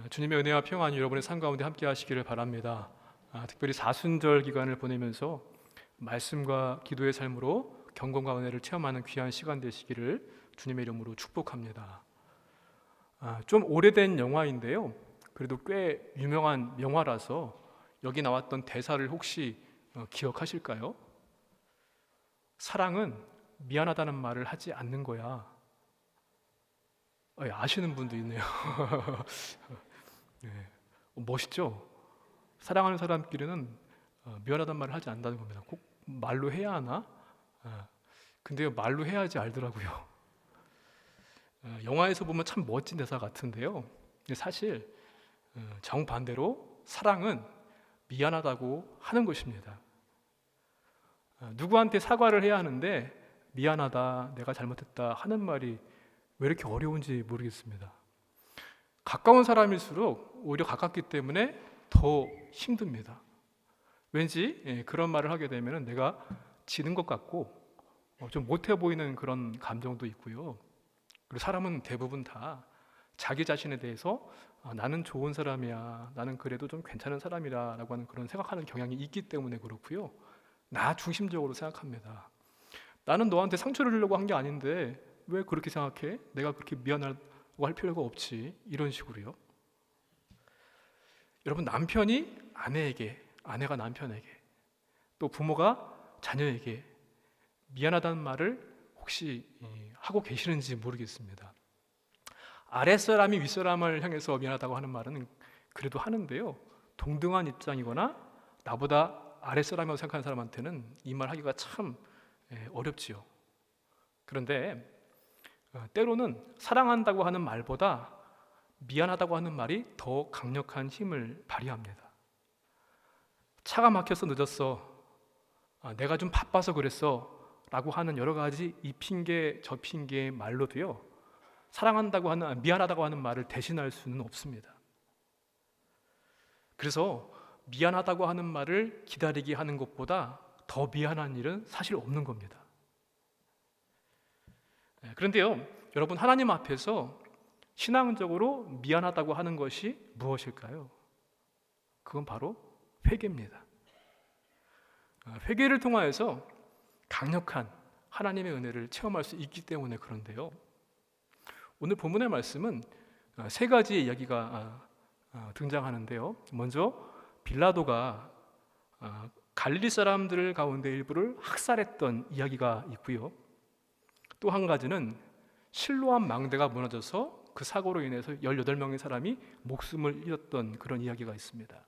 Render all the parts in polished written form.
주님의 은혜와 평안이 여러분의 삶 가운데 함께 하시기를 바랍니다. 특별히 사순절 기간을 보내면서 말씀과 기도의 삶으로 경건과 은혜를 체험하는 귀한 시간 되시기를 주님의 이름으로 축복합니다. 좀 오래된 영화인데요, 그래도 꽤 유명한 영화라서 여기 나왔던 대사를 혹시 기억하실까요? 사랑은 미안하다는 말을 하지 않는 거야. 아시는 분도 있네요. 네. 멋있죠? 사랑하는 사람끼리는 미안하다는 말을 하지 않는다는 겁니다. 꼭 말로 해야 하나? 근데 말로 해야지 알더라고요. 영화에서 보면 참 멋진 대사 같은데요, 사실 정반대로 사랑은 미안하다고 하는 것입니다. 누구한테 사과를 해야 하는데 미안하다, 내가 잘못했다 하는 말이 왜 이렇게 어려운지 모르겠습니다. 가까운 사람일수록 오히려 가깝기 때문에 더 힘듭니다. 왠지 그런 말을 하게 되면 내가 지는 것 같고 좀 못해 보이는 그런 감정도 있고요. 그리고 사람은 대부분 다 자기 자신에 대해서 나는 좋은 사람이야, 나는 그래도 좀 괜찮은 사람이라 라고 하는 그런 생각하는 경향이 있기 때문에 그렇고요. 나 중심적으로 생각합니다. 나는 너한테 상처를 주려고 한 게 아닌데 왜 그렇게 생각해? 내가 그렇게 미안하고 할 필요가 없지. 이런 식으로요. 여러분, 남편이 아내에게, 아내가 남편에게, 또 부모가 자녀에게 미안하다는 말을 혹시 하고 계시는지 모르겠습니다. 아랫사람이 윗사람을 향해서 미안하다고 하는 말은 그래도 하는데요, 동등한 입장이거나 나보다 아랫사람이라고 생각하는 사람한테는 이 말 하기가 참 어렵지요. 그런데 때로는 사랑한다고 하는 말보다 미안하다고 하는 말이 더 강력한 힘을 발휘합니다. 차가 막혀서 늦었어, 내가 좀 바빠서 그랬어 라고 하는 여러 가지 이 핑계 저 핑계의 말로도요, 사랑한다고 하는, 미안하다고 하는 말을 대신할 수는 없습니다. 그래서 미안하다고 하는 말을 기다리게 하는 것보다 더 미안한 일은 사실 없는 겁니다. 그런데요, 여러분, 하나님 앞에서 신앙적으로 미안하다고 하는 것이 무엇일까요? 그건 바로 회개입니다. 회개를 통하여서 강력한 하나님의 은혜를 체험할 수 있기 때문에 그런데요, 오늘 본문의 말씀은 세 가지의 이야기가 등장하는데요, 먼저 빌라도가 갈릴리 사람들 가운데 일부를 학살했던 이야기가 있고요, 또 한 가지는 실로암 망대가 무너져서 그 사고로 인해서 18명의 사람이 목숨을 잃었던 그런 이야기가 있습니다.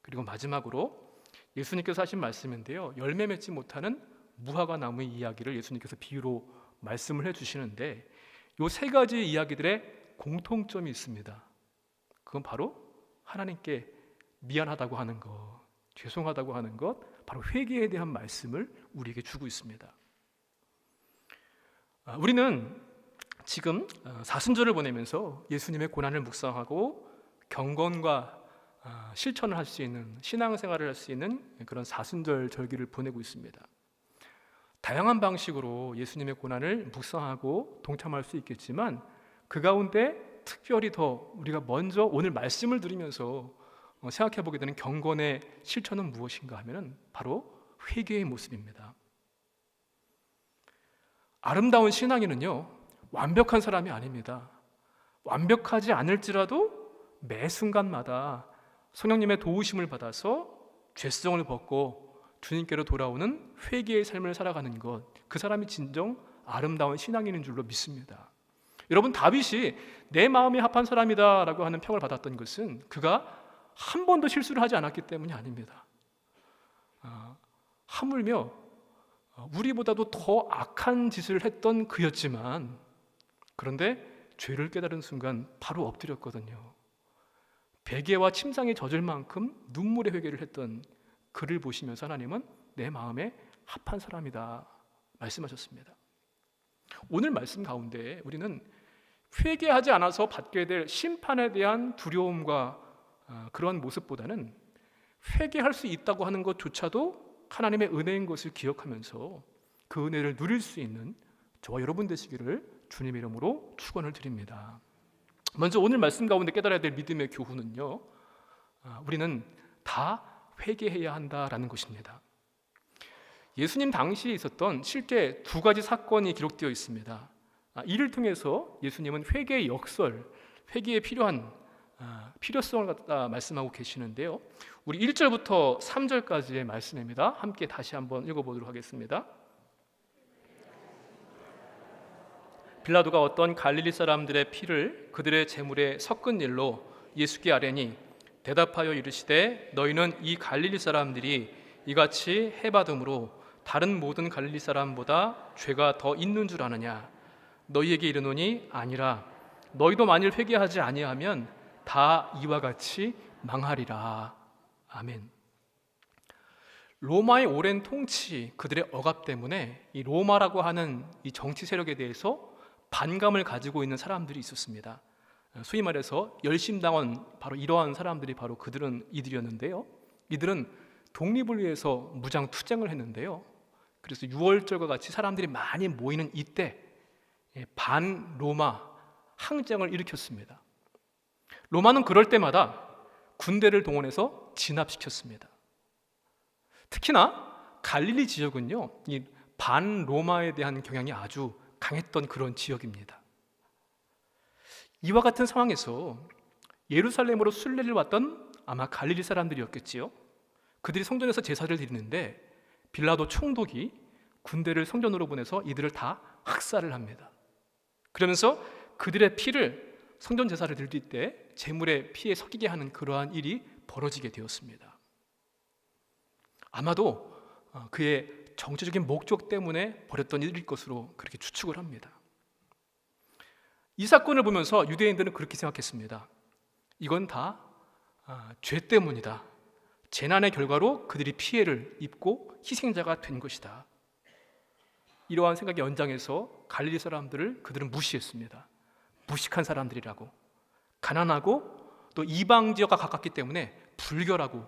그리고 마지막으로 예수님께서 하신 말씀인데요, 열매 맺지 못하는 무화과 나무의 이야기를 예수님께서 비유로 말씀을 해주시는데, 이 세 가지 이야기들의 공통점이 있습니다. 그건 바로 하나님께 미안하다고 하는 것, 죄송하다고 하는 것, 바로 회개에 대한 말씀을 우리에게 주고 있습니다. 우리는 지금 사순절을 보내면서 예수님의 고난을 묵상하고 경건과 실천을 할 수 있는, 신앙생활을 할 수 있는 그런 사순절 절기를 보내고 있습니다. 다양한 방식으로 예수님의 고난을 묵상하고 동참할 수 있겠지만, 그 가운데 특별히 더 우리가 먼저 오늘 말씀을 들으면서 생각해 보게 되는 경건의 실천은 무엇인가 하면 바로 회개의 모습입니다. 아름다운 신앙인은요, 완벽한 사람이 아닙니다. 완벽하지 않을지라도 매 순간마다 성령님의 도우심을 받아서 죄성을 벗고 주님께로 돌아오는 회개의 삶을 살아가는 것, 그 사람이 진정 아름다운 신앙인인 줄로 믿습니다. 여러분, 다윗이 내 마음이 합한 사람이다 라고 하는 평을 받았던 것은 그가 한 번도 실수를 하지 않았기 때문이 아닙니다. 하물며 우리보다도 더 악한 짓을 했던 그였지만, 그런데 죄를 깨달은 순간 바로 엎드렸거든요. 베개와 침상에 젖을 만큼 눈물의 회개를 했던 그를 보시면서 하나님은 내 마음에 합한 사람이다 말씀하셨습니다. 오늘 말씀 가운데 우리는 회개하지 않아서 받게 될 심판에 대한 두려움과 그런 모습보다는 회개할 수 있다고 하는 것조차도 하나님의 은혜인 것을 기억하면서 그 은혜를 누릴 수 있는 저와 여러분 되시기를 주님의 이름으로 축원을 드립니다. 먼저 오늘 말씀 가운데 깨달아야 될 믿음의 교훈은요, 우리는 다 회개해야 한다라는 것입니다. 예수님 당시에 있었던 실제 두 가지 사건이 기록되어 있습니다. 이를 통해서 예수님은 회개의 역설, 회개에 필요한 필요성을 갖다 말씀하고 계시는데요. 우리 1절부터 3절까지의 말씀입니다. 함께 다시 한번 읽어보도록 하겠습니다. 빌라도가 어떤 갈릴리 사람들의 피를 그들의 제물에 섞은 일로 예수께 아뢰니 대답하여 이르시되 너희는 이 갈릴리 사람들이 이같이 해받음으로 다른 모든 갈릴리 사람보다 죄가 더 있는 줄 아느냐? 너희에게 이르노니 아니라 너희도 만일 회개하지 아니하면 다 이와 같이 망하리라. 아멘. 로마의 오랜 통치, 그들의 억압 때문에 이 로마라고 하는 이 정치 세력에 대해서 반감을 가지고 있는 사람들이 있었습니다. 소위 말해서 열심당원, 바로 이러한 사람들이 바로 이들이었는데요. 이들은 독립을 위해서 무장 투쟁을 했는데요. 그래서 6월절과 같이 사람들이 많이 모이는 이때 반 로마 항쟁을 일으켰습니다. 로마는 그럴 때마다 군대를 동원해서 진압시켰습니다. 특히나 갈릴리 지역은요, 이 반 로마에 대한 경향이 아주 강했던 그런 지역입니다. 이와 같은 상황에서 예루살렘으로 순례를 왔던 아마 갈릴리 사람들이었겠지요. 그들이 성전에서 제사를 드리는데 빌라도 총독이 군대를 성전으로 보내서 이들을 다 학살을 합니다. 그러면서 그들의 피를 성전 제사를 드릴 때 제물의 피에 섞이게 하는 그러한 일이 벌어지게 되었습니다. 아마도 그의 정치적인 목적 때문에 벌였던 일일 것으로 그렇게 추측을 합니다. 이 사건을 보면서 유대인들은 그렇게 생각했습니다. 이건 다 죄 때문이다. 재난의 결과로 그들이 피해를 입고 희생자가 된 것이다. 이러한 생각의 연장에서 갈릴리 사람들을 그들은 무시했습니다. 무식한 사람들이라고, 가난하고 또 이방 지역과 가깝기 때문에 불결하고,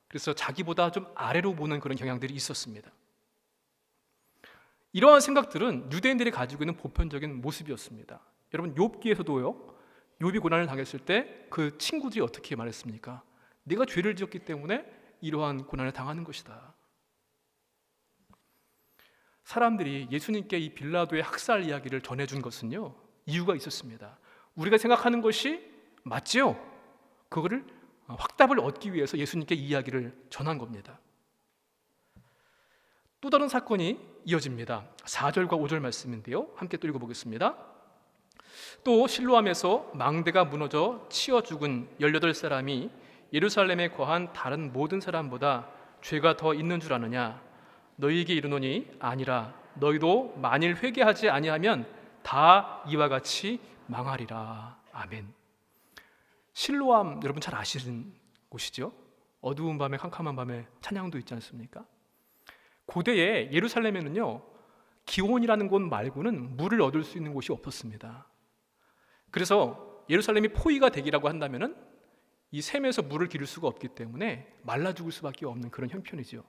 그래서 자기보다 좀 아래로 보는 그런 경향들이 있었습니다. 이러한 생각들은 유대인들이 가지고 있는 보편적인 모습이었습니다. 여러분, 욥기에서도요, 욥이 고난을 당했을 때 그 친구들이 어떻게 말했습니까? 네가 죄를 지었기 때문에 이러한 고난을 당하는 것이다. 사람들이 예수님께 이 빌라도의 학살 이야기를 전해준 것은요, 이유가 있었습니다. 우리가 생각하는 것이 맞지요? 그거를 확답을 얻기 위해서 예수님께 이 이야기를 전한 겁니다. 또 다른 사건이 이어집니다. 4절과 5절 말씀인데요, 함께 또 읽어보겠습니다. 또 실로암에서 망대가 무너져 치어 죽은 18사람이 예루살렘에 거한 다른 모든 사람보다 죄가 더 있는 줄 아느냐? 너희에게 이르노니 아니라 너희도 만일 회개하지 아니하면 다 이와 같이 망하리라. 아멘. 실로암 여러분 잘 아시는 곳이죠? 어두운 밤에 캄캄한 밤에 찬양도 있지 않습니까? 고대에 예루살렘에는요, 기온이라는 곳 말고는 물을 얻을 수 있는 곳이 없었습니다. 그래서 예루살렘이 포위가 되기라고 한다면은 이 샘에서 물을 기를 수가 없기 때문에 말라 죽을 수밖에 없는 그런 형편이죠.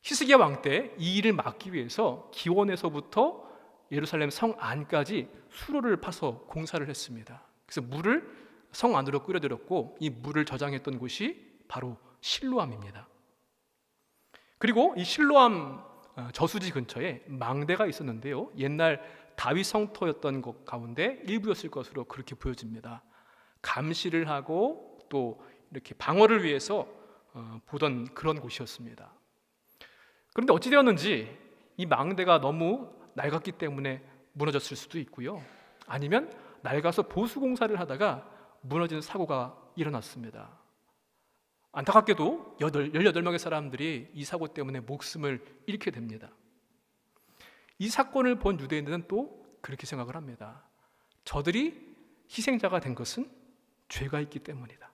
히스기야 왕 때 이 일을 막기 위해서 기원에서부터 예루살렘 성 안까지 수로를 파서 공사를 했습니다. 그래서 물을 성 안으로 끌어들였고 이 물을 저장했던 곳이 바로 실로암입니다. 그리고 이 실로암 저수지 근처에 망대가 있었는데요, 옛날 다윗 성터였던 것 가운데 일부였을 것으로 그렇게 보여집니다. 감시를 하고 또 이렇게 방어를 위해서 보던 그런 곳이었습니다. 그런데 어찌 되었는지 이 망대가 너무 낡았기 때문에 무너졌을 수도 있고요, 아니면 낡아서 보수 공사를 하다가 무너지는 사고가 일어났습니다. 안타깝게도 18명의 사람들이 이 사고 때문에 목숨을 잃게 됩니다. 이 사건을 본 유대인들은 또 그렇게 생각을 합니다. 저들이 희생자가 된 것은 죄가 있기 때문이다.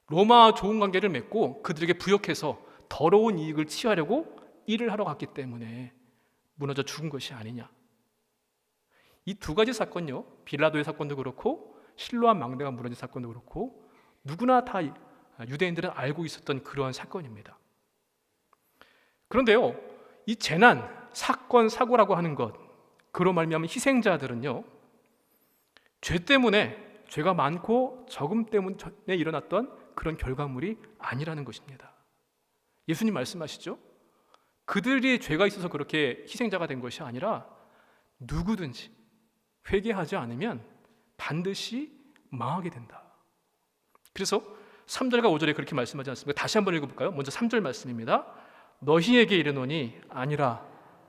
로마와 좋은 관계를 맺고 그들에게 부역해서 더러운 이익을 취하려고 일을 하러 갔기 때문에 무너져 죽은 것이 아니냐. 이 두 가지 사건요, 빌라도의 사건도 그렇고 실로암 망대가 무너진 사건도 그렇고 누구나 다 유대인들은 알고 있었던 그러한 사건입니다. 그런데요, 이 재난, 사건, 사고라고 하는 것, 그로 말미암은 희생자들은요, 죄 때문에, 죄가 많고 적음 때문에 일어났던 그런 결과물이 아니라는 것입니다. 예수님 말씀하시죠? 그들이 죄가 있어서 그렇게 희생자가 된 것이 아니라 누구든지 회개하지 않으면 반드시 망하게 된다. 그래서 3절과 5절에 그렇게 말씀하지 않습니까? 다시 한번 읽어볼까요? 먼저 3절 말씀입니다. 너희에게 이르노니 아니라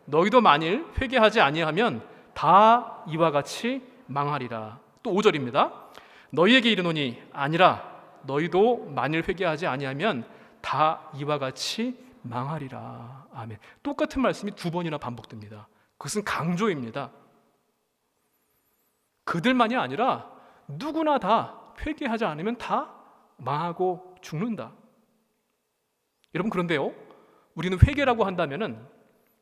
너희도 만일 회개하지 아니하면 다 이와 같이 망하리라. 또 5절입니다. 너희에게 이르노니 아니라 너희도 만일 회개하지 아니하면 다 이와 같이 망하리라. 아멘. 똑같은 말씀이 두 번이나 반복됩니다. 그것은 강조입니다. 그들만이 아니라 누구나 다 회개하지 않으면 다 망하고 죽는다. 여러분, 그런데요, 우리는 회개라고 한다면은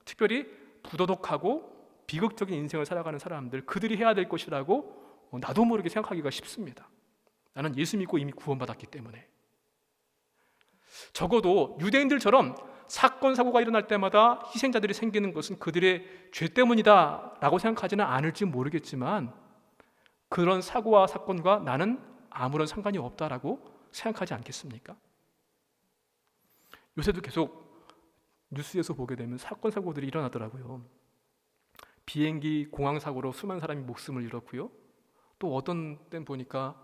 특별히 부도덕하고 비극적인 인생을 살아가는 사람들, 그들이 해야 될 것이라고 나도 모르게 생각하기가 쉽습니다. 나는 예수 믿고 이미 구원받았기 때문에. 적어도 유대인들처럼 사건 사고가 일어날 때마다 희생자들이 생기는 것은 그들의 죄 때문이다 라고 생각하지는 않을지 모르겠지만, 그런 사고와 사건과 나는 아무런 상관이 없다라고 생각하지 않겠습니까? 요새도 계속 뉴스에서 보게 되면 사건 사고들이 일어나더라고요. 비행기 공항 사고로 수많은 사람이 목숨을 잃었고요. 또 어떤 땐 보니까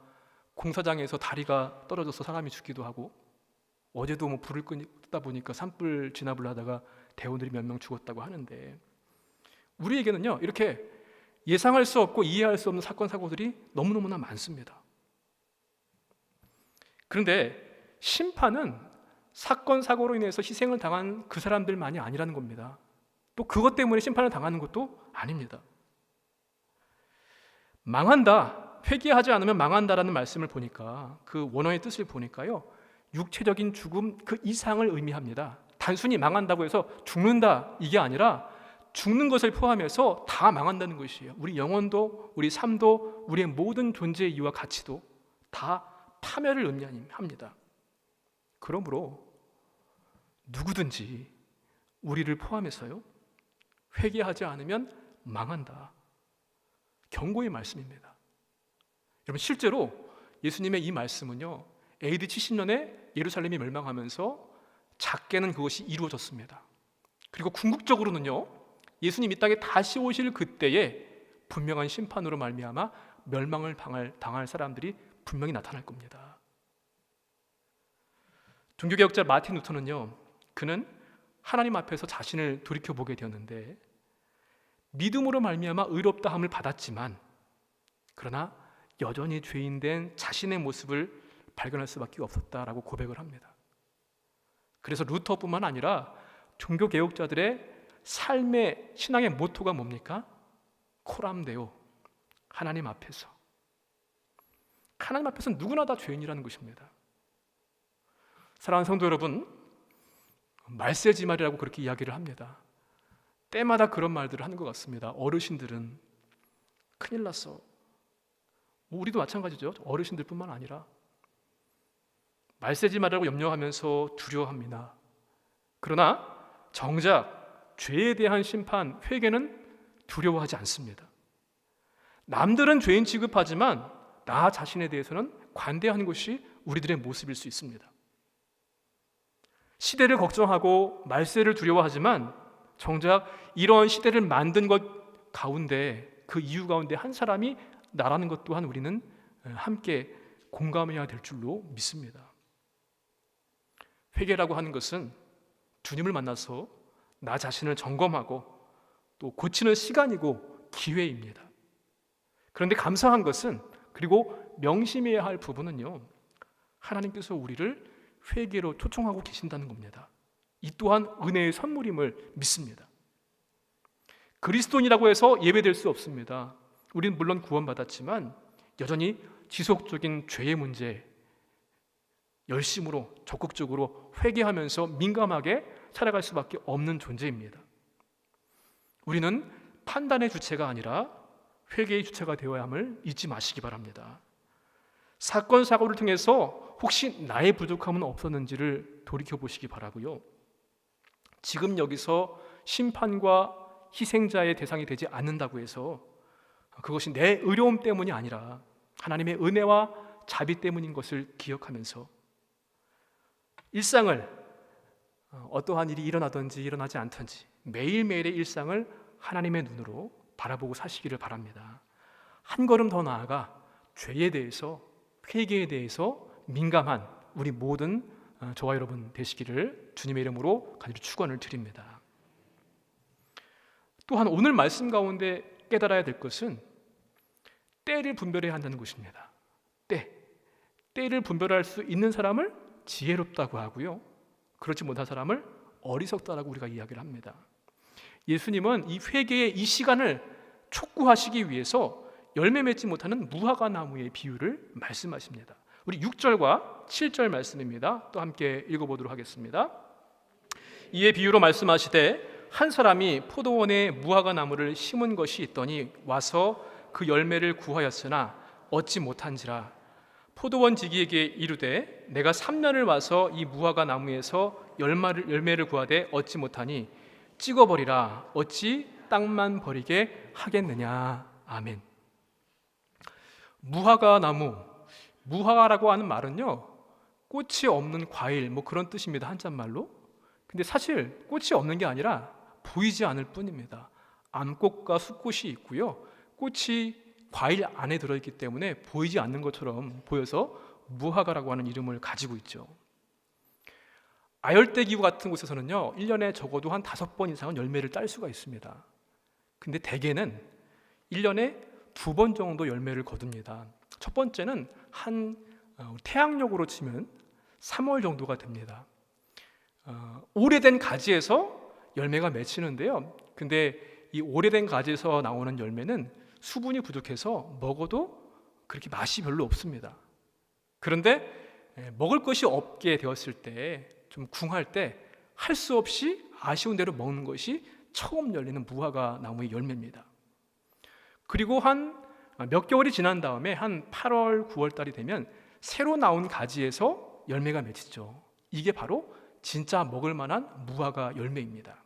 공사장에서 다리가 떨어져서 사람이 죽기도 하고, 어제도 불을 끄다 보니까 산불 진압을 하다가 대원들이 몇 명 죽었다고 하는데, 우리에게는요 이렇게 예상할 수 없고 이해할 수 없는 사건 사고들이 너무너무나 많습니다. 그런데 심판은 사건 사고로 인해서 희생을 당한 그 사람들만이 아니라는 겁니다. 또 그것 때문에 심판을 당하는 것도 아닙니다. 망한다, 회개하지 않으면 망한다라는 말씀을 보니까, 그 원어의 뜻을 보니까요, 육체적인 죽음 그 이상을 의미합니다. 단순히 망한다고 해서 죽는다 이게 아니라 죽는 것을 포함해서 다 망한다는 것이에요. 우리 영혼도, 우리 삶도, 우리의 모든 존재의 이유와 가치도 다 파멸을 의미합니다. 그러므로 누구든지 우리를 포함해서요, 회개하지 않으면 망한다. 경고의 말씀입니다. 여러분, 실제로 예수님의 이 말씀은요, AD 70년에 예루살렘이 멸망하면서 작게는 그것이 이루어졌습니다. 그리고 궁극적으로는요, 예수님 이 땅에 다시 오실 그때에 분명한 심판으로 말미암아 멸망을 당할 사람들이 분명히 나타날 겁니다. 종교개혁자 마틴 루터는요, 그는 하나님 앞에서 자신을 돌이켜보게 되었는데, 믿음으로 말미암아 의롭다함을 받았지만, 그러나 여전히 죄인된 자신의 모습을 발견할 수밖에 없었다라고 고백을 합니다. 그래서 루터뿐만 아니라 종교개혁자들의 삶의 신앙의 모토가 뭡니까? 코람 데오, 하나님 앞에서. 하나님 앞에서 누구나 다 죄인이라는 것입니다. 사랑하는 성도 여러분, 말세지말이라고 그렇게 이야기를 합니다. 때마다 그런 말들을 하는 것 같습니다. 어르신들은 큰일 났어. 우리도 마찬가지죠. 어르신들뿐만 아니라 말세지말이라고 염려하면서 두려워합니다. 그러나 정작 죄에 대한 심판, 회개는 두려워하지 않습니다. 남들은 죄인 취급하지만 나 자신에 대해서는 관대한 것이 우리들의 모습일 수 있습니다. 시대를 걱정하고 말세를 두려워하지만 정작 이런 시대를 만든 것 가운데, 그 이유 가운데 한 사람이 나라는 것 또한 우리는 함께 공감해야 될 줄로 믿습니다. 회개라고 하는 것은 주님을 만나서 나 자신을 점검하고 또 고치는 시간이고 기회입니다. 그런데 감사한 것은, 그리고 명심해야 할 부분은요, 하나님께서 우리를 회개로 초청하고 계신다는 겁니다. 이 또한 은혜의 선물임을 믿습니다. 그리스도인이라고 해서 예배될 수 없습니다. 우리는 물론 구원받았지만 여전히 지속적인 죄의 문제, 열심으로 적극적으로 회개하면서 민감하게 살아갈 수밖에 없는 존재입니다. 우리는 판단의 주체가 아니라 회개의 주체가 되어야 함을 잊지 마시기 바랍니다. 사건 사고를 통해서 혹시 나의 부족함은 없었는지를 돌이켜보시기 바라고요. 지금 여기서 심판과 희생자의 대상이 되지 않는다고 해서 그것이 내 의로움 때문이 아니라 하나님의 은혜와 자비 때문인 것을 기억하면서 일상을 어떠한 일이 일어나든지 일어나지 않든지 매일매일의 일상을 하나님의 눈으로 바라보고 사시기를 바랍니다. 한 걸음 더 나아가 죄에 대해서, 회개에 대해서 민감한 우리 모든 저와 여러분 되시기를 주님의 이름으로 간절히 축원을 드립니다. 또한 오늘 말씀 가운데 깨달아야 될 것은 때를 분별해야 한다는 것입니다. 때를 분별할 수 있는 사람을 지혜롭다고 하고요, 그렇지 못한 사람을 어리석다라고 우리가 이야기를 합니다. 예수님은 이 회개의 이 시간을 촉구하시기 위해서 열매 맺지 못하는 무화과 나무의 비유를 말씀하십니다. 우리 6절과 7절 말씀입니다. 또 함께 읽어보도록 하겠습니다. 이에 비유로 말씀하시되 한 사람이 포도원에 무화과 나무를 심은 것이 있더니 와서 그 열매를 구하였으나 얻지 못한지라. 포도원 지기에게 이르되 내가 3년을 와서 이 무화과 나무에서 열매를 구하되 얻지 못하니 찍어버리라. 어찌 땅만 버리게 하겠느냐. 아멘. 무화과 나무, 무화과라고 하는 말은요, 꽃이 없는 과일 뭐 그런 뜻입니다, 한자말로. 근데 사실 꽃이 없는 게 아니라 보이지 않을 뿐입니다. 암꽃과 수꽃이 있고요, 꽃이 과일 안에 들어있기 때문에 보이지 않는 것처럼 보여서 무화과라고 하는 이름을 가지고 있죠. 아열대기후 같은 곳에서는요 1년에 적어도 한 5번 이상은 열매를 딸 수가 있습니다. 근데 대개는 1년에 2번 정도 열매를 거둡니다. 첫 번째는 한 태양력으로 치면 3월 정도가 됩니다. 오래된 가지에서 열매가 맺히는데요, 근데 이 오래된 가지에서 나오는 열매는 수분이 부족해서 먹어도 그렇게 맛이 별로 없습니다. 그런데 먹을 것이 없게 되었을 때, 좀 궁할 때 할 수 없이 아쉬운 대로 먹는 것이 처음 열리는 무화과 나무의 열매입니다. 그리고 한 몇 개월이 지난 다음에 한 8월, 9월 달이 되면 새로 나온 가지에서 열매가 맺히죠. 이게 바로 진짜 먹을 만한 무화과 열매입니다.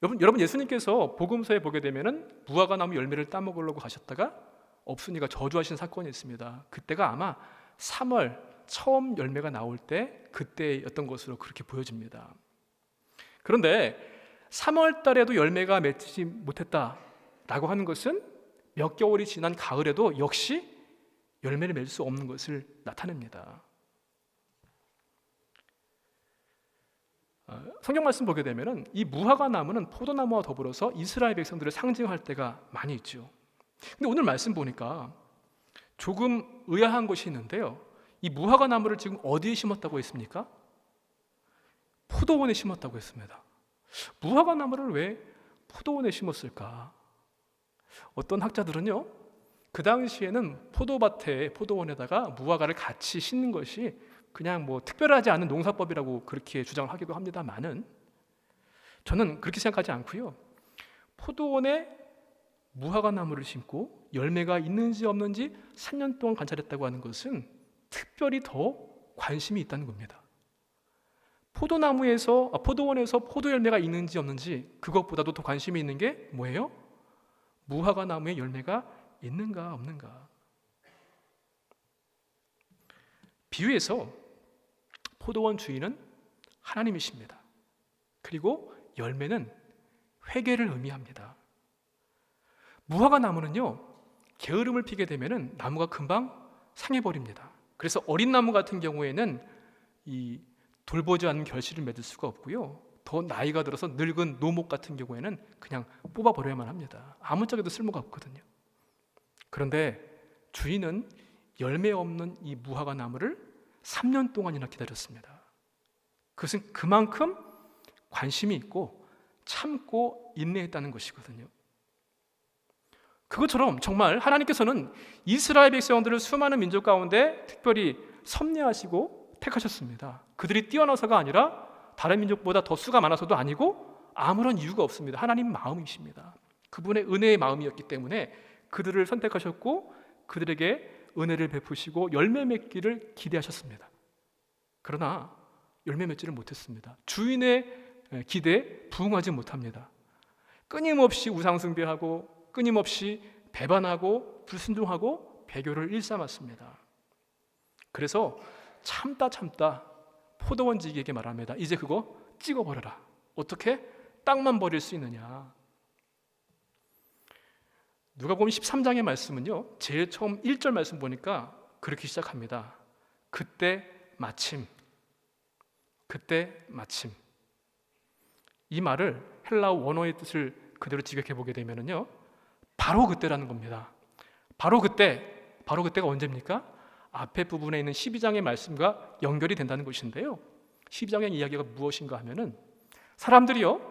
여러분 예수님께서 복음서에 보게 되면은 무화과 나무 열매를 따먹으려고 가셨다가 없으니까 저주하신 사건이 있습니다. 그때가 아마 3월 처음 열매가 나올 때 그때였던 것으로 그렇게 보여집니다. 그런데 3월 달에도 열매가 맺지 못했다라고 하는 것은 몇 개월이 지난 가을에도 역시 열매를 맺을 수 없는 것을 나타냅니다. 성경 말씀 보게 되면은 이 무화과 나무는 포도나무와 더불어서 이스라엘 백성들을 상징할 때가 많이 있죠. 근데 오늘 말씀 보니까 조금 의아한 것이 있는데요, 이 무화과 나무를 지금 어디에 심었다고 했습니까? 포도원에 심었다고 했습니다. 무화과 나무를 왜 포도원에 심었을까? 어떤 학자들은요, 그 당시에는 포도원에다가 무화과를 같이 심는 것이 그냥 뭐 특별하지 않은 농사법이라고 그렇게 주장을 하기도 합니다만은, 저는 그렇게 생각하지 않고요, 포도원에 무화과 나무를 심고 열매가 있는지 없는지 3년 동안 관찰했다고 하는 것은 특별히 더 관심이 있다는 겁니다. 포도원에서 포도 열매가 있는지 없는지 그것보다도 더 관심이 있는 게 뭐예요? 무화과 나무에 열매가 있는가 없는가. 비유에서 포도원 주인은 하나님이십니다. 그리고 열매는 회개를 의미합니다. 무화과 나무는요, 게으름을 피게 되면은 나무가 금방 상해버립니다. 그래서 어린 나무 같은 경우에는 이 돌보지 않는 결실을 맺을 수가 없고요, 더 나이가 들어서 늙은 노목 같은 경우에는 그냥 뽑아버려야만 합니다. 아무짝에도 쓸모가 없거든요. 그런데 주인은 열매 없는 이 무화과 나무를 3년 동안이나 기다렸습니다. 그것은 그만큼 관심이 있고 참고 인내했다는 것이거든요. 그것처럼 정말 하나님께서는 이스라엘 백성들을 수많은 민족 가운데 특별히 섭리하시고 택하셨습니다. 그들이 뛰어나서가 아니라 다른 민족보다 더 수가 많아서도 아니고 아무런 이유가 없습니다. 하나님 마음이십니다. 그분의 은혜의 마음이었기 때문에 그들을 선택하셨고 그들에게 은혜를 베푸시고 열매 맺기를 기대하셨습니다. 그러나 열매 맺지를 못했습니다. 주인의 기대에 부응하지 못합니다. 끊임없이 우상 숭배하고 끊임없이 배반하고 불순종하고 배교를 일삼았습니다. 그래서 참다 포도원지기에게 말합니다. 이제 그거 찍어버려라. 어떻게? 땅만 버릴 수 있느냐. 누가복음 13장의 말씀은요, 제일 처음 1절 말씀 보니까 그렇게 시작합니다. 그때 마침. 이 말을 헬라어 원어의 뜻을 그대로 직역해 보게 되면은요, 바로 그때라는 겁니다. 바로 그때가 언제입니까? 앞에 부분에 있는 12장의 말씀과 연결이 된다는 것인데요. 12장의 이야기가 무엇인가 하면은 사람들이요,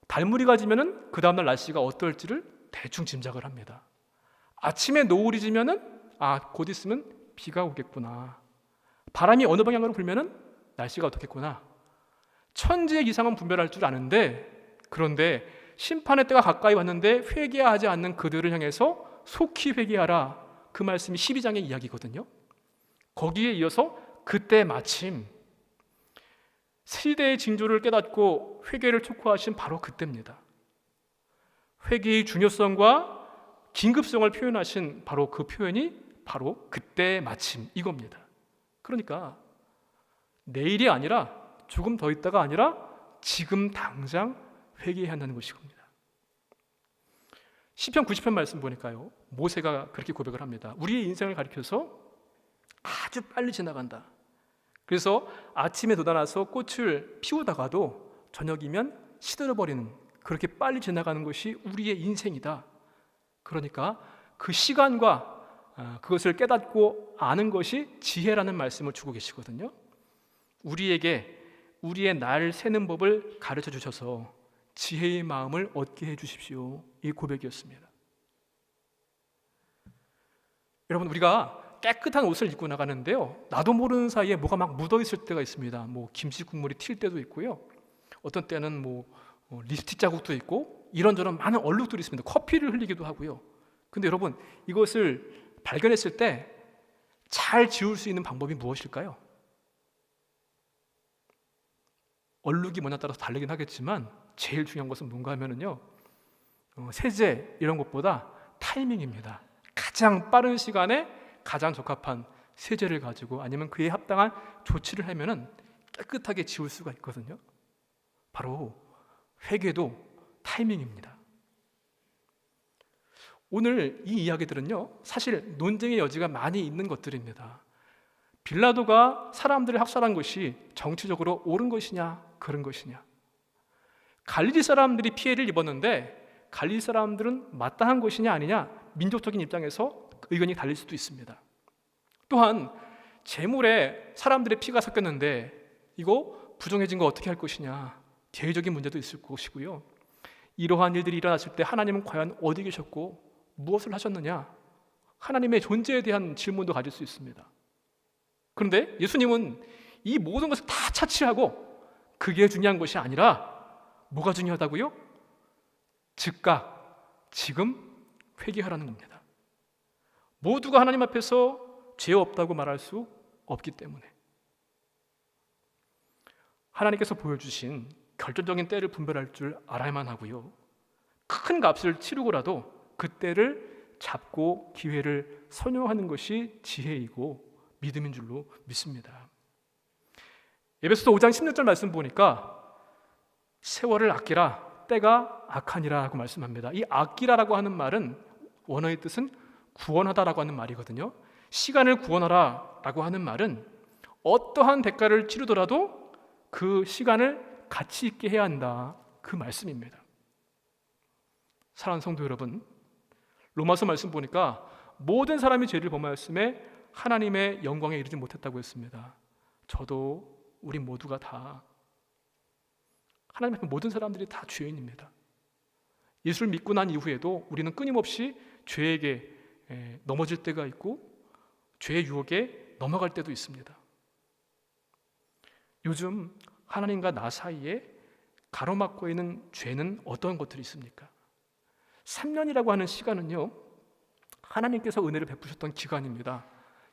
달무리가 지면은 그 다음날 날씨가 어떨지를 대충 짐작을 합니다. 아침에 노을이 지면은 곧 있으면 비가 오겠구나. 바람이 어느 방향으로 불면은 날씨가 어떻겠구나. 천지의 기상은 분별할 줄 아는데, 그런데 심판의 때가 가까이 왔는데 회개하지 않는 그들을 향해서 속히 회개하라. 그 말씀이 12장의 이야기거든요. 거기에 이어서 그때 마침 시대의 징조를 깨닫고 회개를 촉구하신 바로 그때입니다. 회개의 중요성과 긴급성을 표현하신 바로 그 표현이 바로 그때 마침 이겁니다. 그러니까 내일이 아니라 조금 더 있다가 아니라 지금 당장 회개해야 한다는 것이 겁니다. 시편 90편 말씀 보니까요, 모세가 그렇게 고백을 합니다. 우리의 인생을 가리켜서 아주 빨리 지나간다. 그래서 아침에 돋아나서 꽃을 피우다가도 저녁이면 시들어버리는, 그렇게 빨리 지나가는 것이 우리의 인생이다. 그러니까 그 시간과 그것을 깨닫고 아는 것이 지혜라는 말씀을 주고 계시거든요. 우리에게 우리의 날 세는 법을 가르쳐 주셔서 지혜의 마음을 얻게 해주십시오. 이 고백이었습니다. 여러분, 우리가 깨끗한 옷을 입고 나가는데요, 나도 모르는 사이에 뭐가 막 묻어 있을 때가 있습니다. 김치 국물이 튈 때도 있고요, 어떤 때는 립스틱 자국도 있고 이런저런 많은 얼룩들이 있습니다. 커피를 흘리기도 하고요. 근데 여러분, 이것을 발견했을 때 잘 지울 수 있는 방법이 무엇일까요? 얼룩이 뭐냐 따라서 다르긴 하겠지만 제일 중요한 것은 뭔가 하면은요, 세제 이런 것보다 타이밍입니다. 가장 빠른 시간에 가장 적합한 세제를 가지고 아니면 그에 합당한 조치를 하면은 깨끗하게 지울 수가 있거든요. 바로 회개도 타이밍입니다. 오늘 이 이야기들은요, 사실 논쟁의 여지가 많이 있는 것들입니다. 빌라도가 사람들을 학살한 것이 정치적으로 옳은 것이냐 그런 것이냐, 갈릴리 사람들이 피해를 입었는데 갈릴리 사람들은 마땅한 것이냐 아니냐, 민족적인 입장에서 의견이 달릴 수도 있습니다. 또한 재물에 사람들의 피가 섞였는데 이거 부정해진 거 어떻게 할 것이냐, 대외적인 문제도 있을 것이고요. 이러한 일들이 일어났을 때 하나님은 과연 어디 계셨고 무엇을 하셨느냐, 하나님의 존재에 대한 질문도 가질 수 있습니다. 그런데 예수님은 이 모든 것을 다 차치하고 그게 중요한 것이 아니라 뭐가 중요하다고요? 즉각 지금 회개하라는 겁니다. 모두가 하나님 앞에서 죄 없다고 말할 수 없기 때문에 하나님께서 보여주신 결정적인 때를 분별할 줄 알아야만 하고요, 큰 값을 치르고라도 그 때를 잡고 기회를 선용하는 것이 지혜이고 믿음인 줄로 믿습니다. 에베소서 5장 16절 말씀 보니까 세월을 아끼라, 때가 악하니라 하고 말씀합니다. 이 아끼라라고 하는 말은 원어의 뜻은 구원하다라고 하는 말이거든요. 시간을 구원하라 라고 하는 말은 어떠한 대가를 치르더라도 그 시간을 가치 있게 해야 한다, 그 말씀입니다. 사랑하는 성도 여러분, 로마서 말씀 보니까 모든 사람이 죄를 범하였음에 하나님의 영광에 이르지 못했다고 했습니다. 저도 우리 모두가 다 하나님 앞에 모든 사람들이 다 죄인입니다. 예수를 믿고 난 이후에도 우리는 끊임없이 죄에게 넘어질 때가 있고 죄의 유혹에 넘어갈 때도 있습니다. 요즘 하나님과 나 사이에 가로막고 있는 죄는 어떤 것들이 있습니까? 3년이라고 하는 시간은요, 하나님께서 은혜를 베푸셨던 기간입니다.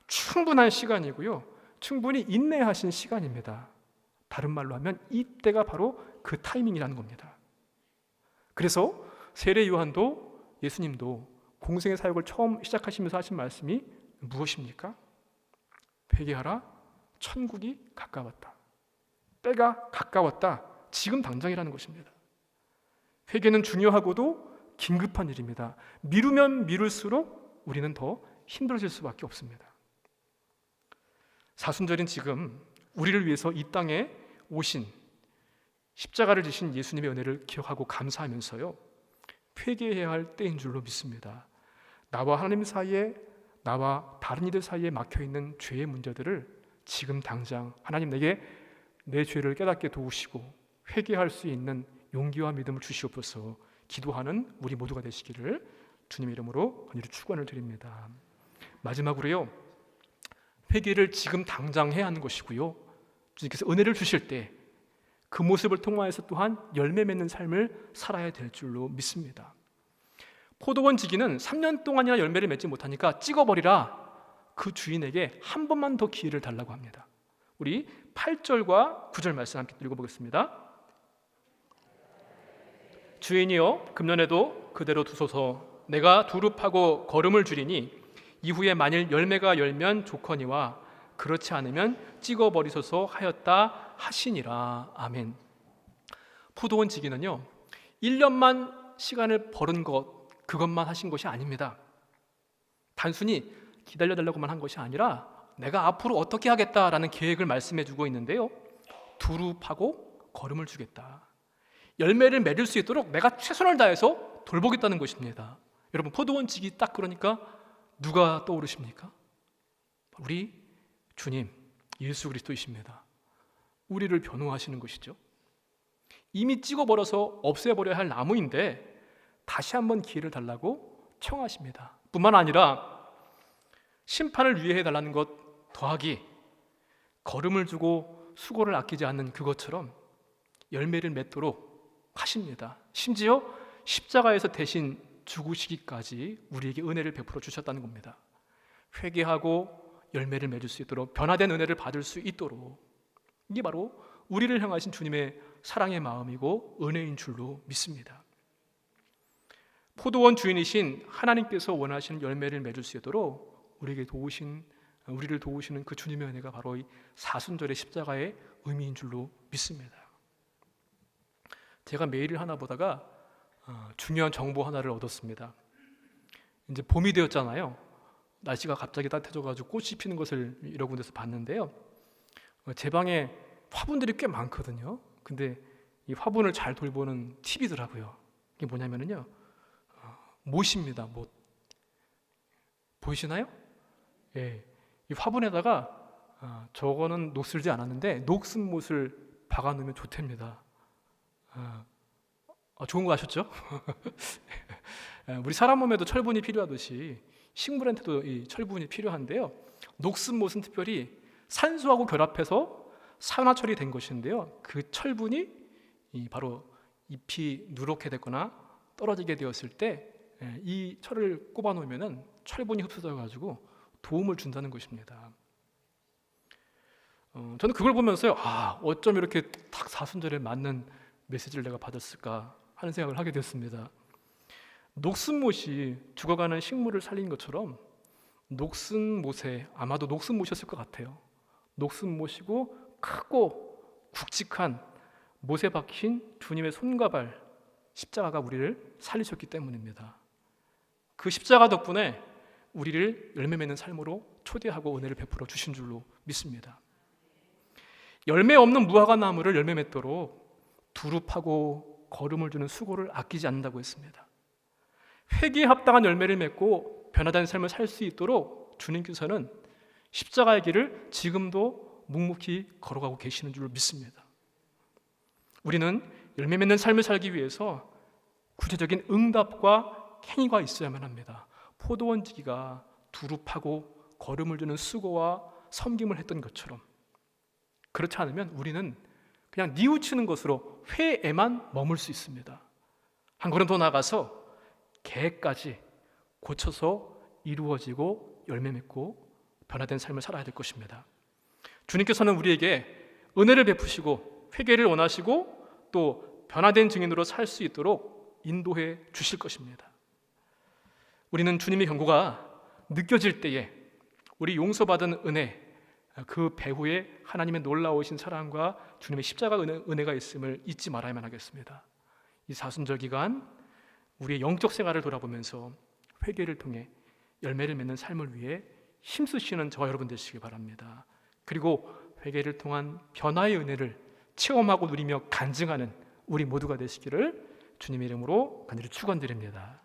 충분한 시간이고요, 충분히 인내하신 시간입니다. 다른 말로 하면 이때가 바로 그 타이밍이라는 겁니다. 그래서 세례 요한도 예수님도 공생의 사역을 처음 시작하시면서 하신 말씀이 무엇입니까? 회개하라, 천국이 가까웠다. 때가 가까웠다. 지금 당장이라는 것입니다. 회개는 중요하고도 긴급한 일입니다. 미루면 미룰수록 우리는 더 힘들어질 수밖에 없습니다. 사순절인 지금 우리를 위해서 이 땅에 오신 십자가를 지신 예수님의 은혜를 기억하고 감사하면서요, 회개해야 할 때인 줄로 믿습니다. 나와 하나님 사이에, 나와 다른 이들 사이에 막혀있는 죄의 문제들을 지금 당장 하나님 내게 내 죄를 깨닫게 도우시고 회개할 수 있는 용기와 믿음을 주시옵소서. 기도하는 우리 모두가 되시기를 주님의 이름으로 간절히 축원을 드립니다. 마지막으로요, 회개를 지금 당장 해야 하는 것이고요, 주님께서 은혜를 주실 때 그 모습을 통하여서 또한 열매 맺는 삶을 살아야 될 줄로 믿습니다. 포도원 지기는 3년 동안이나 열매를 맺지 못하니까 찍어버리라, 그 주인에게 한 번만 더 기회를 달라고 합니다. 우리 8절과 9절 말씀 함께 읽어보겠습니다. 주인이여, 금년에도 그대로 두소서. 내가 두릅하고 거름을 줄이니 이후에 만일 열매가 열면 좋거니와 그렇지 않으면 찍어버리소서 하였다 하시니라. 아멘. 포도원 지기는요, 1년만 시간을 벌은 그것만 하신 것이 아닙니다. 단순히 기다려달라고만 한 것이 아니라 내가 앞으로 어떻게 하겠다라는 계획을 말씀해 주고 있는데요, 두릅하고 거름을 주겠다. 열매를 맺을 수 있도록 내가 최선을 다해서 돌보겠다는 것입니다. 여러분, 포도원 지기 딱 그러니까 누가 떠오르십니까? 우리 주님 예수 그리스도이십니다. 우리를 변호하시는 것이죠. 이미 찍어버려서 없애버려야 할 나무인데 다시 한번 기회를 달라고 청하십니다. 뿐만 아니라 심판을 위해 해달라는 것 더하기, 거름을 주고 수고를 아끼지 않는 그것처럼 열매를 맺도록 하십니다. 심지어 십자가에서 대신 죽으시기까지 우리에게 은혜를 베풀어 주셨다는 겁니다. 회개하고 열매를 맺을 수 있도록, 변화된 은혜를 받을 수 있도록, 이게 바로 우리를 향하신 주님의 사랑의 마음이고 은혜인 줄로 믿습니다. 포도원 주인이신 하나님께서 원하시는 열매를 맺을 수 있도록 우리를 도우시는 그 주님의 은혜가 바로 이 사순절의 십자가의 의미인 줄로 믿습니다. 제가 메일을 하나 보다가 중요한 정보 하나를 얻었습니다. 이제 봄이 되었잖아요. 날씨가 갑자기 따뜻해져가지고 꽃이 피는 것을 여러 군데서 봤는데요, 제 방에 화분들이 꽤 많거든요. 근데 이 화분을 잘 돌보는 팁이더라고요. 이게 뭐냐면요, 못입니다. 못. 보이시나요? 예, 이 화분에다가 저거는 녹슬지 않았는데 녹슨 못을 박아놓으면 좋답니다. 좋은 거 아셨죠? 우리 사람 몸에도 철분이 필요하듯이 식물한테도 이 철분이 필요한데요, 녹슨 못은 특별히 산소하고 결합해서 산화 처리된 것인데요, 그 철분이 바로 잎이 누렇게 됐거나 떨어지게 되었을 때 이 철을 꼽아 놓으면 철분이 흡수되어 가지고 도움을 준다는 것입니다. 저는 그걸 보면서요, 어쩜 이렇게 딱 사순절에 맞는 메시지를 내가 받았을까 하는 생각을 하게 되었습니다. 녹슨 못이 죽어가는 식물을 살린 것처럼 녹슨 못에, 아마도 녹슨 못이었을 것 같아요. 녹슨 못이고 크고 굵직한 못에 박힌 주님의 손과 발, 십자가가 우리를 살리셨기 때문입니다. 그 십자가 덕분에 우리를 열매 맺는 삶으로 초대하고 은혜를 베풀어 주신 줄로 믿습니다. 열매 없는 무화과 나무를 열매 맺도록 두릅하고 거름을 주는 수고를 아끼지 않는다고 했습니다. 회개에 합당한 열매를 맺고 변화된 삶을 살 수 있도록 주님께서는 십자가의 길을 지금도 묵묵히 걸어가고 계시는 줄로 믿습니다. 우리는 열매 맺는 삶을 살기 위해서 구체적인 응답과 행위가 있어야만 합니다. 포도원 지기가 두릅하고 거름을 주는 수고와 섬김을 했던 것처럼, 그렇지 않으면 우리는 그냥 뉘우치는 것으로 회에만 머물 수 있습니다. 한 걸음 더 나아가서 계획까지 고쳐서 이루어지고 열매 맺고 변화된 삶을 살아야 될 것입니다. 주님께서는 우리에게 은혜를 베푸시고 회개를 원하시고 또 변화된 증인으로 살 수 있도록 인도해 주실 것입니다. 우리는 주님의 경고가 느껴질 때에 우리 용서받은 은혜, 그 배후에 하나님의 놀라우신 사랑과 주님의 십자가 은혜가 있음을 잊지 말아야만 하겠습니다. 이 사순절 기간 우리의 영적 생활을 돌아보면서 회개를 통해 열매를 맺는 삶을 위해 힘쓰시는 저와 여러분 되시기 바랍니다. 그리고 회개를 통한 변화의 은혜를 체험하고 누리며 간증하는 우리 모두가 되시기를 주님의 이름으로 간절히 축원드립니다.